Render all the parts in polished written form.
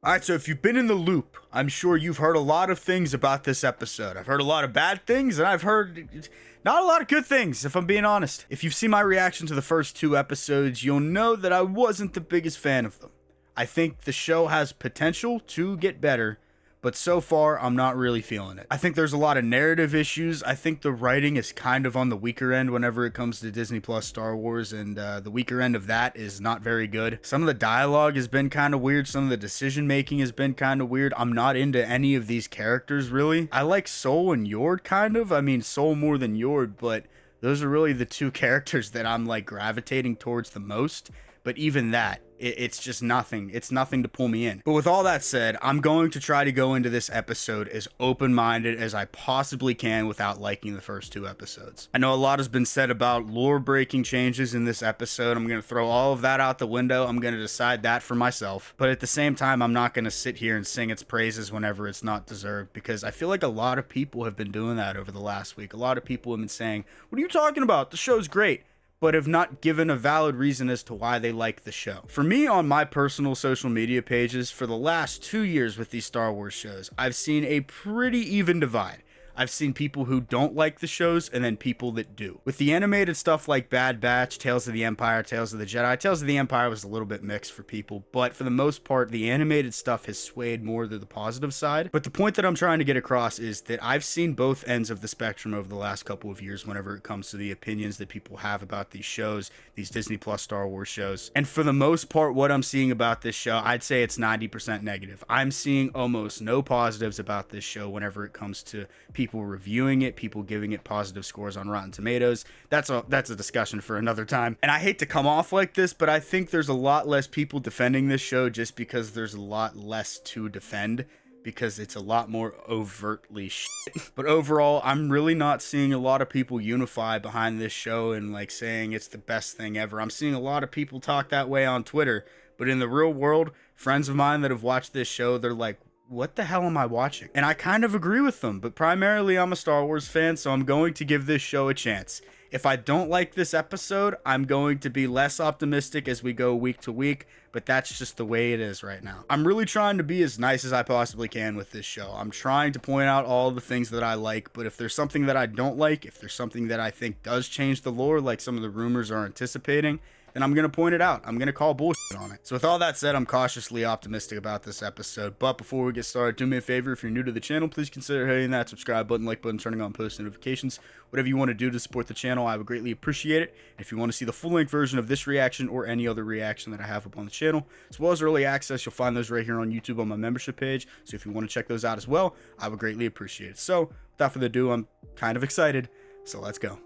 Alright, so if you've been in the loop, I'm sure you've heard a lot of things about this episode. I've heard a lot of bad things, and I've heard not a lot of good things, if I'm being honest. If you've seen my reaction to the first two episodes, you'll know that I wasn't the biggest fan of them. I think the show has potential to get better, but so far, I'm not really feeling it. I think there's a lot of narrative issues. I think the writing is kind of on the weaker end whenever it comes to Disney Plus Star Wars, and the weaker end of that is not very good. Some of the dialogue has been kind of weird. Some of the decision making has been kind of weird. I'm not into any of these characters, really. I like Soul and Yord, kind of. I mean, Soul more than Yord, but those are really the two characters that I'm like gravitating towards the most. But even that, it's just nothing. It's nothing to pull me in. But with all that said, I'm going to try to go into this episode as open-minded as I possibly can without liking the first two episodes. I know a lot has been said about lore-breaking changes in this episode. I'm going to throw all of that out the window. I'm going to decide that for myself. But at the same time, I'm not going to sit here and sing its praises whenever it's not deserved, because I feel like a lot of people have been doing that over the last week. A lot of people have been saying, "What are you talking about? The show's great," but have not given a valid reason as to why they like the show. For me, on my personal social media pages, for the last 2 years with these Star Wars shows, I've seen a pretty even divide. I've seen people who don't like the shows, and then people that do. With the animated stuff like Bad Batch, Tales of the Empire, Tales of the Jedi, Tales of the Empire was a little bit mixed for people, but for the most part, the animated stuff has swayed more to the positive side. But the point that I'm trying to get across is that I've seen both ends of the spectrum over the last couple of years whenever it comes to the opinions that people have about these shows, these Disney Plus Star Wars shows. And for the most part, what I'm seeing about this show, I'd say it's 90% negative. I'm seeing almost no positives about this show whenever it comes to people reviewing it, people giving it positive scores on Rotten Tomatoes. That's a discussion for another time. And I hate to come off like this, but I think there's a lot less people defending this show just because there's a lot less to defend, because it's a lot more overtly shit. But overall, I'm really not seeing a lot of people unify behind this show and like saying it's the best thing ever. I'm seeing a lot of people talk that way on Twitter, but in the real world, friends of mine that have watched this show, they're like, "What the hell am I watching?" And I kind of agree with them, but primarily I'm a Star Wars fan, so I'm going to give this show a chance. If I don't like this episode, I'm going to be less optimistic as we go week to week, but that's just the way it is right now. I'm really trying to be as nice as I possibly can with this show. I'm trying to point out all the things that I like, but if there's something that I don't like, if there's something that I think does change the lore, like some of the rumors are anticipating, then I'm going to point it out. I'm going to call bullshit on it. So with all that said, I'm cautiously optimistic about this episode. But before we get started, do me a favor. If you're new to the channel, please consider hitting that subscribe button, like button, turning on post notifications. Whatever you want to do to support the channel, I would greatly appreciate it. And if you want to see the full-length version of this reaction or any other reaction that I have up on the channel, as well as early access, you'll find those right here on YouTube on my membership page. So if you want to check those out as well, I would greatly appreciate it. So without further ado, I'm kind of excited. So let's go.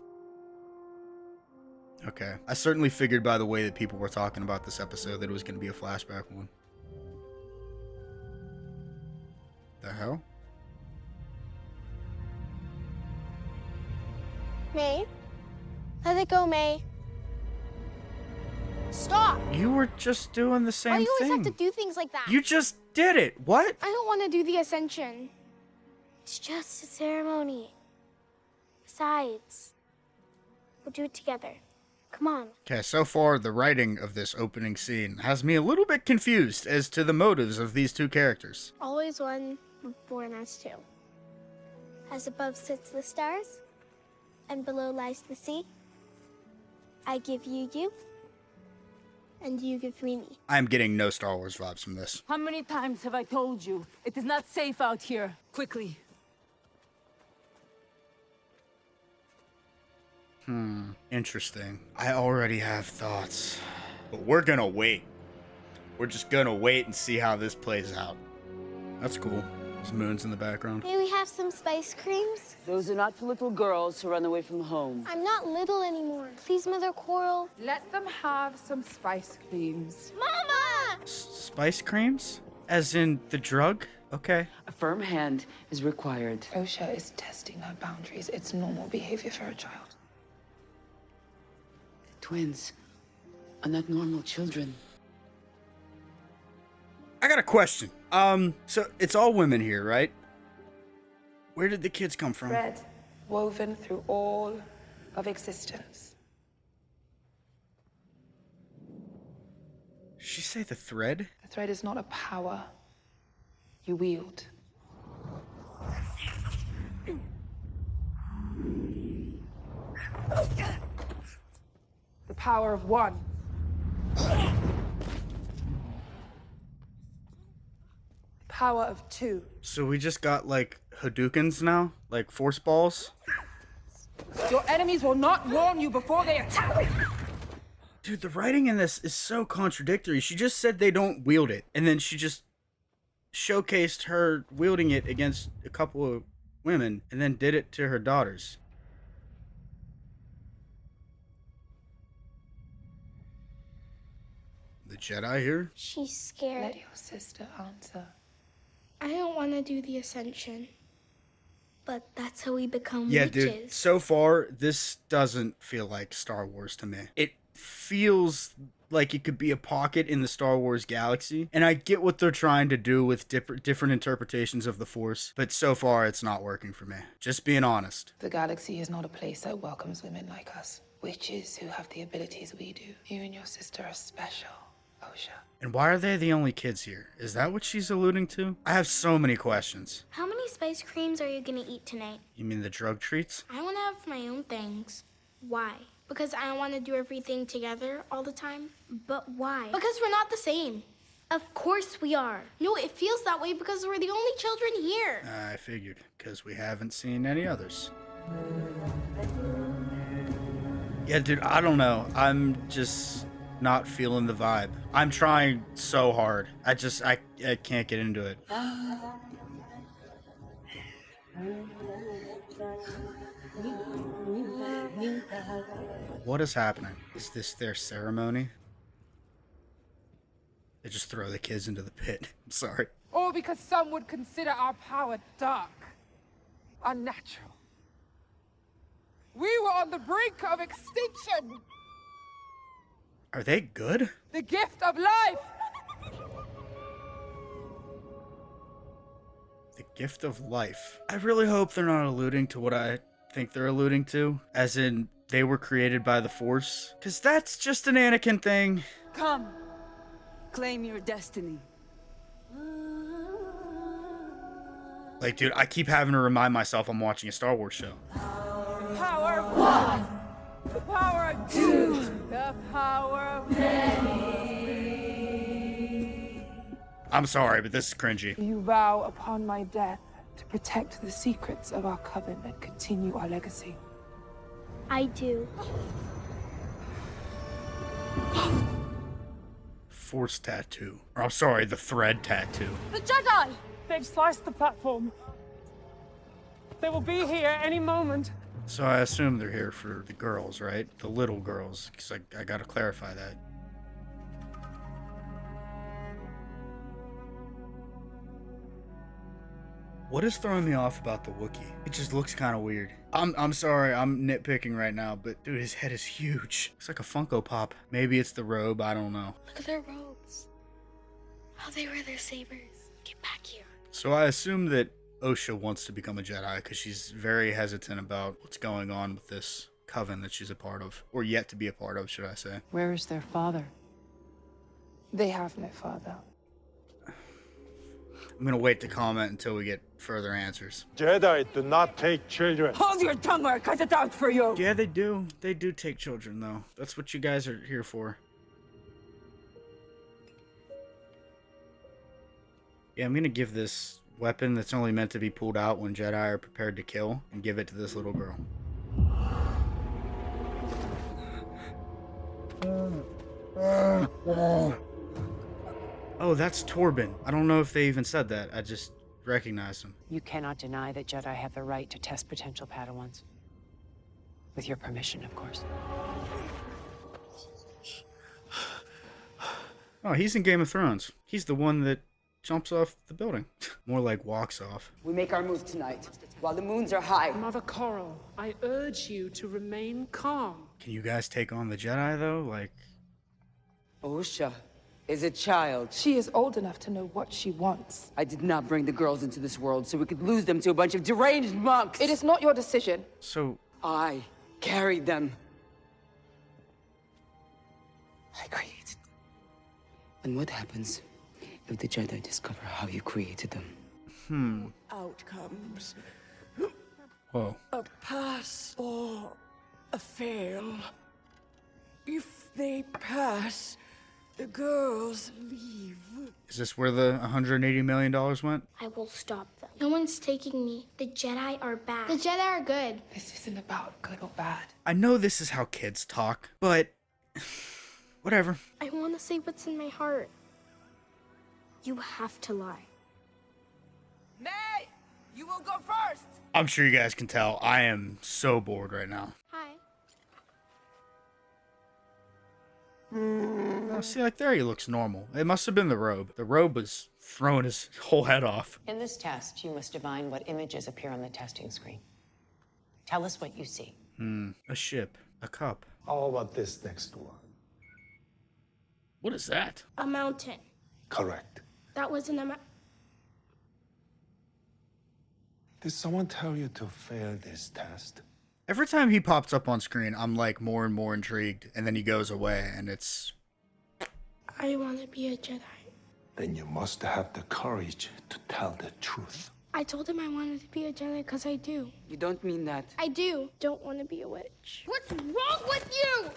Okay. I certainly figured by the way that people were talking about this episode that it was going to be a flashback one. The hell? May? Let it go, May. Stop! You were just doing the same Why do you thing. always have to do things like that? You just did it. What? I don't want to do the Ascension. It's just a ceremony. Besides, we'll do it together. Come on. Okay, so far the writing of this opening scene has me a little bit confused as to the motives of these two characters. Always one, born as two. As above sits the stars, and below lies the sea. I give you you, and you give me me. I'm getting no Star Wars vibes from this. How many times have I told you? It is not safe out here. Quickly. Interesting. I already have thoughts. But we're gonna wait. We're just gonna wait and see how this plays out. That's cool. There's moons in the background. May we have some spice creams? Those are not for little girls who run away from home. I'm not little anymore. Please, Mother Coral. Let them have some spice creams. Mama! Spice creams? As in the drug? Okay. A firm hand is required. Osha is testing her boundaries. It's normal behavior for a child. Twins are not normal children. I got a question. So it's all women here, right? Where did the kids come from? Thread woven through all of existence. Did she say the thread? The thread is not a power. You wield the power of one. The power of two. So we just got like Hadoukens now? Like force balls? Your enemies will not warn you before they attack. Dude, the writing in this is so contradictory. She just said they don't wield it, and then she just showcased her wielding it against a couple of women, and then did it to her daughters. The Jedi here? She's scared. Let your sister answer. I don't want to do the Ascension. But that's how we become Yeah, witches. dude, so far, this doesn't feel like Star Wars to me. It feels like it could be a pocket in the Star Wars galaxy, and I get what they're trying to do with different interpretations of the Force, but so far, it's not working for me. Just being honest. The galaxy is not a place that welcomes women like us. Witches who have the abilities we do. You and your sister are special, Osha. And why are they the only kids here? Is that what she's alluding to? I have so many questions. How many spice creams are you gonna eat tonight? You mean the drug treats? I want to have my own things. Why? Because I want to do everything together all the time. But why? Because we're not the same. Of course we are. No, it feels that way because we're the only children here. I figured, because we haven't seen any others. Yeah, dude, I don't know. I'm just not feeling the vibe. I'm trying so hard. I can't get into it. What is happening? Is this their ceremony? They just throw the kids into the pit. I'm sorry. Or because some would consider our power dark, unnatural. We were on the brink of extinction. Are they good? The gift of life. The gift of life. I really hope they're not alluding to what I think they're alluding to, as in they were created by the Force, because that's just an Anakin thing. Come, claim your destiny. Like, dude, I keep having to remind myself I'm watching a Star Wars show. Power of one. The power of two. The power of many. I'm sorry, but this is cringy. You vow upon my death to protect the secrets of our coven and continue our legacy. I do. Force tattoo. Or, I'm sorry, the thread tattoo. The Jedi! They've sliced the platform. They will be here any moment. So I assume they're here for the girls, right? The little girls, because I gotta clarify that. What is throwing me off about the Wookiee? It just looks kind of weird. I'm sorry, I'm nitpicking right now, but dude, his head is huge. It's like a Funko Pop. Maybe it's the robe, I don't know. Look at their robes. How they wear their sabers. Get back here. So I assume that Osha wants to become a Jedi because she's very hesitant about what's going on with this coven that she's a part of, or yet to be a part of, should I say. Where is their father? They have no father. I'm gonna wait to comment until we get further answers. Jedi do not take children. Hold your tongue or I cut it out for you! Yeah, they do. They do take children, though. That's what you guys are here for. Yeah, I'm gonna give this weapon that's only meant to be pulled out when Jedi are prepared to kill, and give it to this little girl. Oh, that's Torben. I don't know if they even said that. I just recognized him. You cannot deny that Jedi have the right to test potential Padawans. With your permission, of course. Oh, he's in Game of Thrones. He's the one that jumps off the building. More like walks off. We make our move tonight, while the moons are high. Mother Coral, I urge you to remain calm. Can you guys take on the Jedi, though? Like... Osha is a child. She is old enough to know what she wants. I did not bring the girls into this world so we could lose them to a bunch of deranged monks. It is not your decision. So... I carried them. I created. And what happens if the Jedi discover how you created them. Outcomes. Whoa. A pass or a fail. If they pass, the girls leave. Is this where the $180 million went? I will stop them. No one's taking me. The Jedi are bad. The Jedi are good. This isn't about good or bad. I know this is how kids talk, but whatever. I want to say what's in my heart. You have to lie. May, you will go first. I'm sure you guys can tell I am so bored right now. Hi. Oh, see, like there he looks normal. It must have been the robe. The robe was throwing his whole head off. In this test, you must divine what images appear on the testing screen. Tell us what you see. A ship. A cup. How about this next one? What is that? A mountain. Correct. That wasn't a Did someone tell you to fail this test? Every time he pops up on screen, I'm like more and more intrigued, and then he goes away, and it's... I want to be a Jedi. Then you must have the courage to tell the truth. I told him I wanted to be a Jedi because I do. You don't mean that. I do. Don't want to be a witch. What's wrong with you?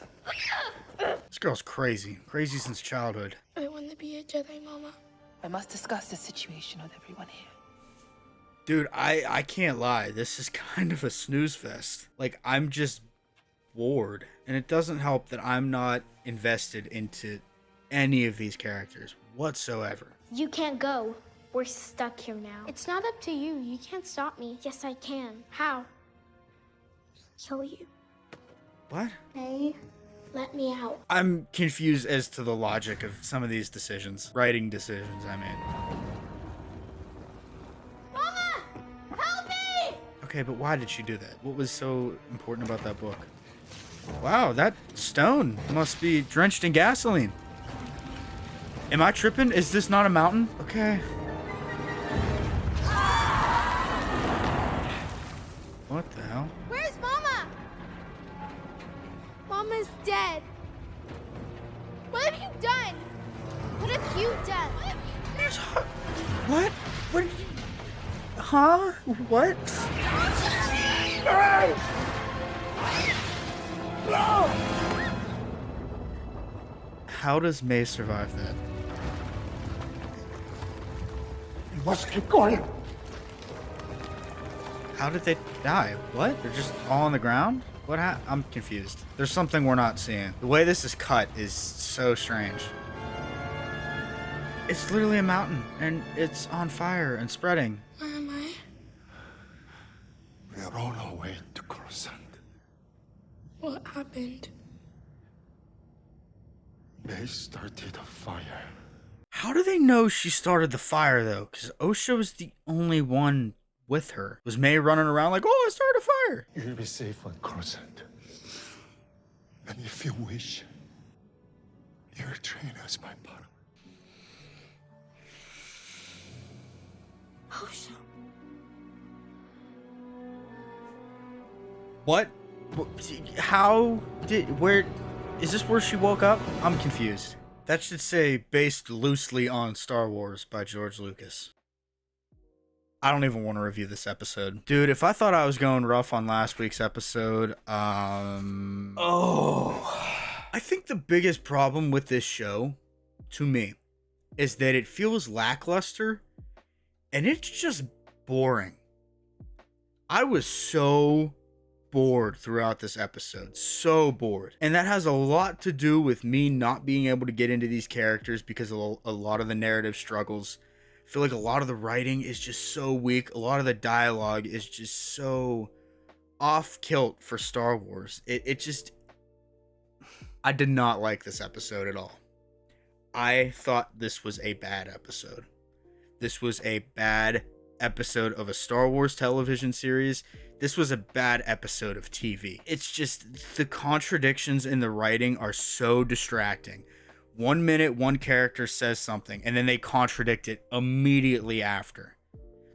This girl's crazy. Crazy since childhood. I want to be a Jedi, Mama. I must discuss the situation with everyone here. Dude, I can't lie. This is kind of a snooze fest. Like, I'm just bored. And it doesn't help that I'm not invested into any of these characters whatsoever. You can't go. We're stuck here now. It's not up to you. You can't stop me. Yes, I can. How? Kill you. What? Hey, let me out. I'm confused as to the logic of some of these decisions. Writing decisions, I mean. Mama! Help me! Okay, but why did she do that? What was so important about that book? Wow, that stone must be drenched in gasoline. Am I tripping? Is this not a mountain? Okay. What the hell? Where's Mama? Mama's dead. What have you done? What have you done? What? What did you... Huh? What? How does May survive that? You must keep going. How did they die? What? They're just all on the ground? What I'm confused. There's something we're not seeing. The way this is cut is so strange. It's literally a mountain, and it's on fire and spreading. Where am I? We are on our way to Coruscant. What happened? They started a fire. How do they know she started the fire, though? Because Osha was the only one with her. Was May running around like, oh, I started a fire? You'll be safe on Coruscant. And if you wish, you're trained as my Padawan. Osha. What? How did... Where... Is this where she woke up? I'm confused. That should say based loosely on Star Wars by George Lucas. I don't even want to review this episode. Dude, if I thought I was going rough on last week's episode, I think the biggest problem with this show, to me, is that it feels lackluster and it's just boring. I was so bored throughout this episode. So bored. And that has a lot to do with me not being able to get into these characters because of a lot of the narrative struggles. I feel like a lot of the writing is just so weak. A lot of the dialogue is just so off kilt for Star Wars. It just... I did not like this episode at all. I thought this was a bad episode. This was a bad episode of a Star Wars television series. This was a bad episode of TV. It's just the contradictions in the writing are so distracting. 1 minute, one character says something, and then they contradict it immediately after.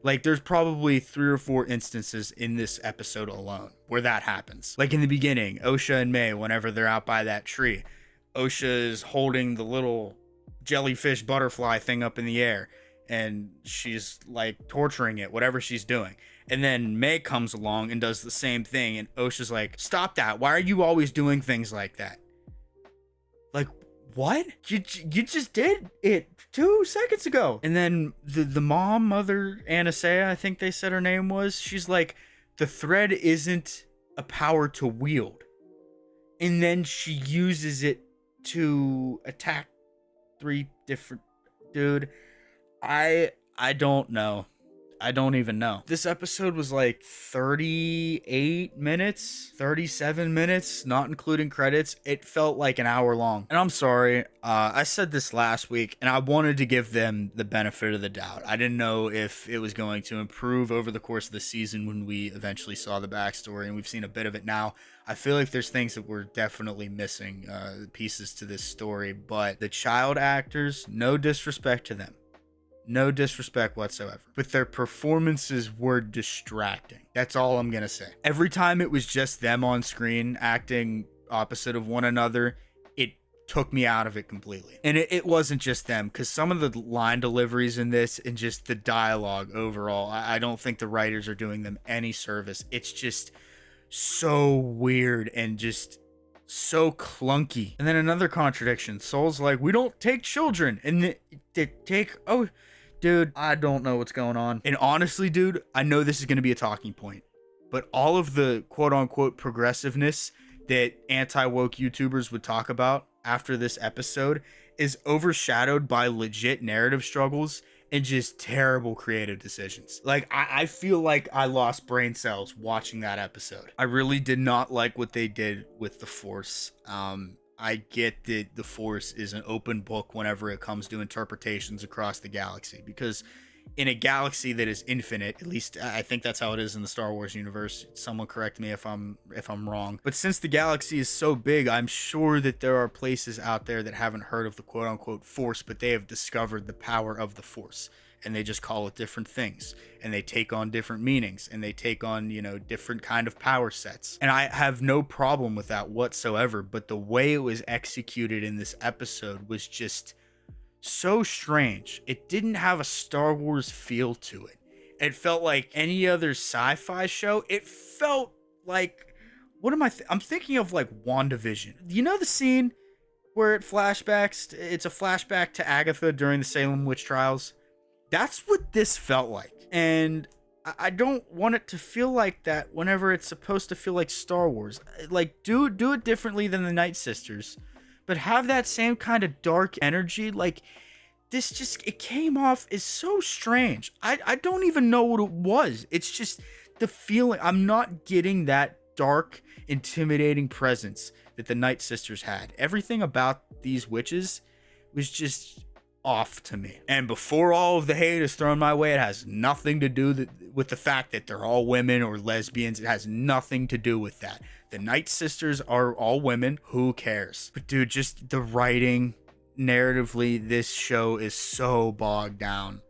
Like, there's probably 3 or 4 instances in this episode alone where that happens. Like in the beginning, Osha and May, whenever they're out by that tree, Osha is holding the little jellyfish butterfly thing up in the air, and she's like torturing it, whatever she's doing. And then May comes along and does the same thing, and Osha's like, stop that. Why are you always doing things like that? Like, what? You just did it 2 seconds ago. And then the mom, Mother Anasea, I think they said her name was, she's like, the thread isn't a power to wield. And then she uses it to attack 3 different... Dude, I don't know. I don't even know. This episode was like 38 minutes, 37 minutes, not including credits. It felt like an hour long. And I'm sorry, I said this last week, and I wanted to give them the benefit of the doubt. I didn't know if it was going to improve over the course of the season when we eventually saw the backstory, and we've seen a bit of it now. I feel like there's things that we're definitely missing, pieces to this story, but the child actors, no disrespect to them. No disrespect whatsoever. But their performances were distracting. That's all I'm going to say. Every time it was just them on screen acting opposite of one another, it took me out of it completely. And it wasn't just them, because some of the line deliveries in this and just the dialogue overall, I don't think the writers are doing them any service. It's just so weird and just so clunky. And then another contradiction. Soul's like, we don't take children. And they take... Oh... Dude, I don't know what's going on. And honestly, dude, I know this is going to be a talking point, but all of the quote-unquote progressiveness that anti-woke YouTubers would talk about after this episode is overshadowed by legit narrative struggles and just terrible creative decisions. Like, I feel like I lost brain cells watching that episode. I really did not like what they did with the Force. I get that the Force is an open book whenever it comes to interpretations across the galaxy, because in a galaxy that is infinite, at least I think that's how it is in the Star Wars universe. Someone correct me if I'm wrong. But since the galaxy is so big, I'm sure that there are places out there that haven't heard of the quote unquote Force, but they have discovered the power of the Force. And they just call it different things, and they take on different meanings, and they take on, you know, different kind of power sets. And I have no problem with that whatsoever, but the way it was executed in this episode was just so strange. It didn't have a Star Wars feel to it. It felt like any other sci-fi show. It felt like, what am I'm thinking of like WandaVision. You know the scene where it's a flashback to Agatha during the Salem witch trials? That's what this felt like. And I don't want it to feel like that whenever it's supposed to feel like Star Wars. Like, do it differently than the Night Sisters, but have that same kind of dark energy. Like, this just, it came off as so strange. I don't even know what it was. It's just the feeling. I'm not getting that dark, intimidating presence that the Night Sisters had. Everything about these witches was just off to me. And before all of the hate is thrown my way, it has nothing to do with the fact that they're all women or lesbians. It has nothing to do with that. The Night Sisters are all women. Who cares? But dude, just the writing, narratively, this show is so bogged down.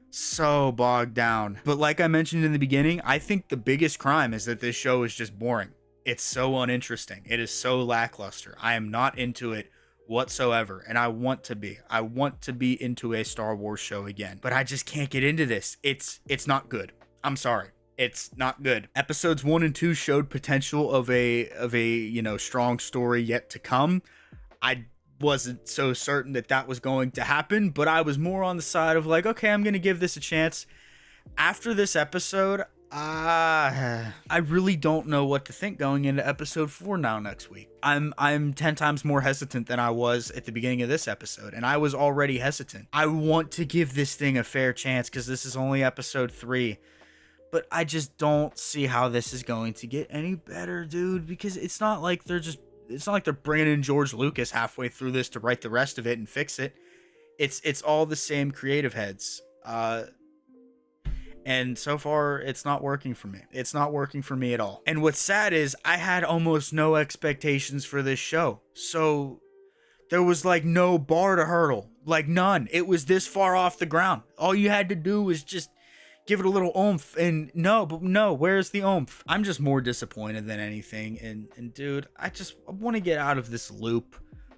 So bogged down. But like I mentioned in the beginning, I think the biggest crime is that this show is just boring. It's so uninteresting. It is so lackluster. I am not into it whatsoever, and I want to be into a Star Wars show again, but I just can't get into this. It's not good. I'm sorry, it's not good. Episodes 1 and 2 showed potential of a you know, strong story yet to come. I wasn't so certain that was going to happen, but I was more on the side of like, okay, I'm gonna give this a chance. After this episode, I really don't know what to think going into episode 4 now next week. I'm 10 times more hesitant than I was at the beginning of this episode, and I was already hesitant. I want to give this thing a fair chance because this is only episode 3, but I just don't see how this is going to get any better, dude, because it's not like they're bringing in George Lucas halfway through this to write the rest of it and fix it. It's all the same creative heads. And so far, it's not working for me. It's not working for me at all. And what's sad is I had almost no expectations for this show. So there was like no bar to hurdle. Like none. It was this far off the ground. All you had to do was just give it a little oomph. And no, where's the oomph? I'm just more disappointed than anything. And dude, I want to get out of this loop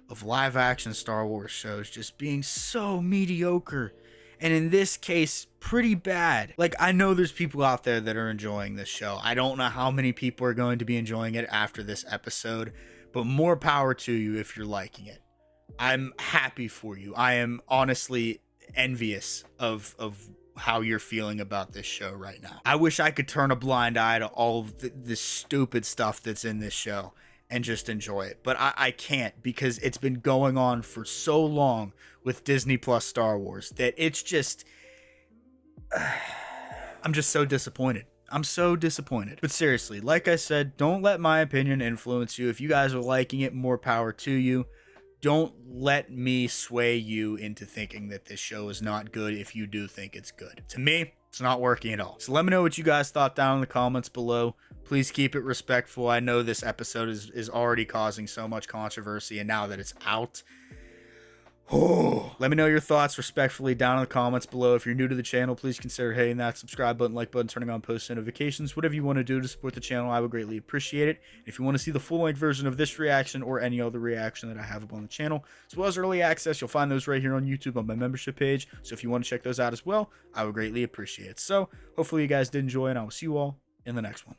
of live action Star Wars shows just being so mediocre, and in this case, pretty bad. Like, I know there's people out there that are enjoying this show. I don't know how many people are going to be enjoying it after this episode, but more power to you if you're liking it. I'm happy for you. I am honestly envious of how you're feeling about this show right now. I wish I could turn a blind eye to all of the stupid stuff that's in this show and just enjoy it, but I can't, because it's been going on for so long with Disney Plus Star Wars that it's just I'm just so disappointed. I'm so disappointed. But seriously, like I said, don't let my opinion influence you. If you guys are liking it, more power to you. Don't let me sway you into thinking that this show is not good if you do think it's good. To me, it's not working at all. So let me know what you guys thought down in the comments below. Please keep it respectful. I know this episode is already causing so much controversy, and now that it's out, let me know your thoughts respectfully down in the comments below. If you're new to the channel, please consider hitting that subscribe button, like button, turning on post notifications, whatever you want to do to support the channel. I would greatly appreciate it. If you want to see the full-length version of this reaction or any other reaction that I have up on the channel, as well as early access, you'll find those right here on YouTube on my membership page. So if you want to check those out as well, I would greatly appreciate it. So hopefully you guys did enjoy, and I will see you all in the next one.